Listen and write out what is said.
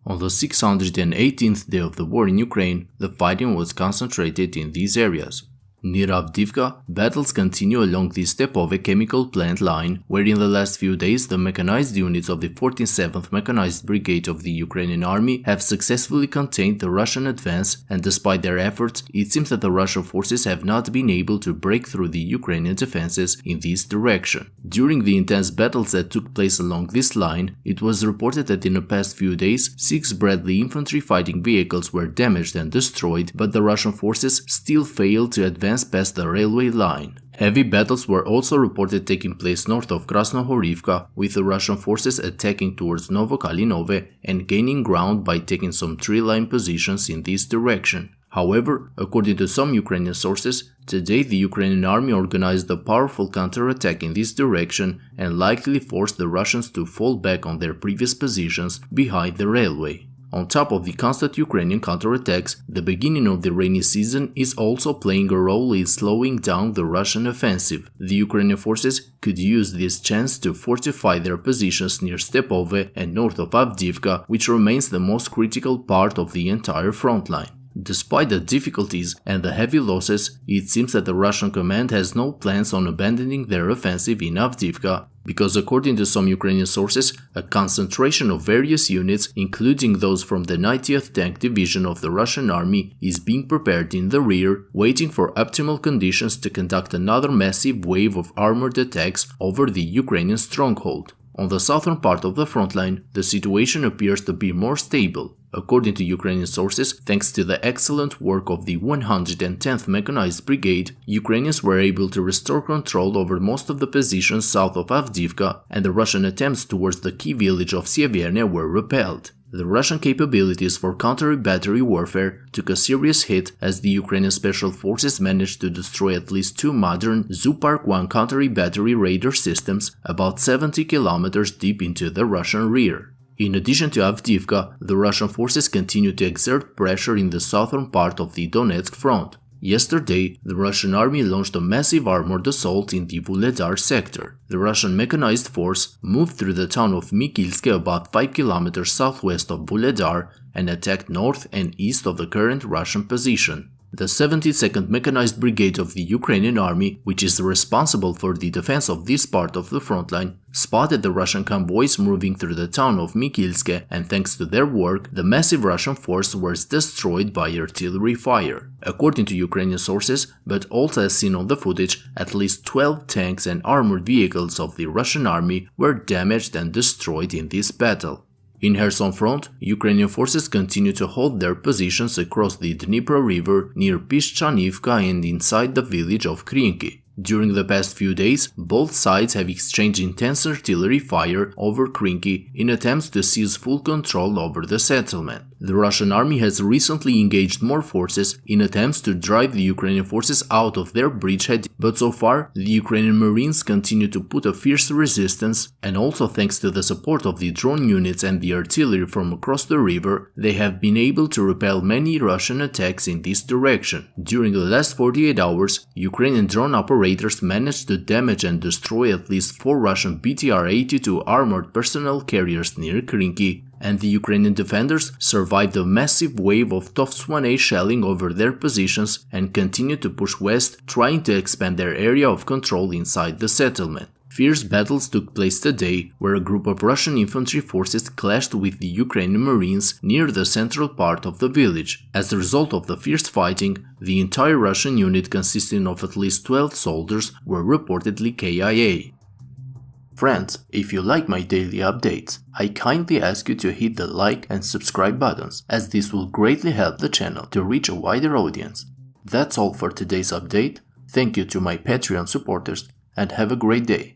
On the 618th day of the war in Ukraine, the fighting was concentrated in these areas. Near Avdiivka, battles continue along the Stepove chemical plant line, where in the last few days the mechanized units of the 47th Mechanized Brigade of the Ukrainian Army have successfully contained the Russian advance, and despite their efforts, it seems that the Russian forces have not been able to break through the Ukrainian defenses in this direction. During the intense battles that took place along this line, it was reported that in the past few days 6 Bradley infantry fighting vehicles were damaged and destroyed, but the Russian forces still failed to advance past the railway line. Heavy battles were also reported taking place north of Krasnohorivka, with the Russian forces attacking towards Novokalinove and gaining ground by taking some tree-line positions in this direction. However, according to some Ukrainian sources, today the Ukrainian army organized a powerful counterattack in this direction and likely forced the Russians to fall back on their previous positions behind the railway. On top of the constant Ukrainian counterattacks, the beginning of the rainy season is also playing a role in slowing down the Russian offensive. The Ukrainian forces could use this chance to fortify their positions near Stepove and north of Avdiivka, which remains the most critical part of the entire front line. Despite the difficulties and the heavy losses, it seems that the Russian command has no plans on abandoning their offensive in Avdiivka, because according to some Ukrainian sources, a concentration of various units, including those from the 90th Tank Division of the Russian Army, is being prepared in the rear, waiting for optimal conditions to conduct another massive wave of armored attacks over the Ukrainian stronghold. On the southern part of the front line, the situation appears to be more stable. According to Ukrainian sources, thanks to the excellent work of the 110th Mechanized Brigade, Ukrainians were able to restore control over most of the positions south of Avdiivka, and the Russian attempts towards the key village of Sieverne were repelled. The Russian capabilities for counter-battery warfare took a serious hit as the Ukrainian Special Forces managed to destroy at least 2 modern Zoopark-1 counter-battery radar systems about 70 kilometers deep into the Russian rear. In addition to Avdiivka, the Russian forces continue to exert pressure in the southern part of the Donetsk front. Yesterday, the Russian army launched a massive armored assault in the Vuhledar sector. The Russian mechanized force moved through the town of Mikilske about 5 kilometers southwest of Vuhledar and attacked north and east of the current Russian position. The 72nd Mechanized Brigade of the Ukrainian Army, which is responsible for the defense of this part of the front line, spotted the Russian convoys moving through the town of Mikilske, and thanks to their work, the massive Russian force was destroyed by artillery fire. According to Ukrainian sources, but also as seen on the footage, at least 12 tanks and armored vehicles of the Russian army were damaged and destroyed in this battle. In Kherson front, Ukrainian forces continue to hold their positions across the Dnipro River near Pishchanivka and inside the village of Krinky. During the past few days, both sides have exchanged intense artillery fire over Krinky in attempts to seize full control over the settlement. The Russian army has recently engaged more forces in attempts to drive the Ukrainian forces out of their bridgehead, but so far, the Ukrainian Marines continue to put a fierce resistance, and also thanks to the support of the drone units and the artillery from across the river, they have been able to repel many Russian attacks in this direction. During the last 48 hours, Ukrainian drone operators managed to damage and destroy at least 4 Russian BTR-82 armored personnel carriers near Krinky, and the Ukrainian defenders survived a massive wave of Tovs-1A shelling over their positions and continued to push west, trying to expand their area of control inside the settlement. Fierce battles took place today, where a group of Russian infantry forces clashed with the Ukrainian Marines near the central part of the village. As a result of the fierce fighting, the entire Russian unit consisting of at least 12 soldiers were reportedly KIA. Friends, if you like my daily updates, I kindly ask you to hit the like and subscribe buttons, as this will greatly help the channel to reach a wider audience. That's all for today's update. Thank you to my Patreon supporters, and have a great day.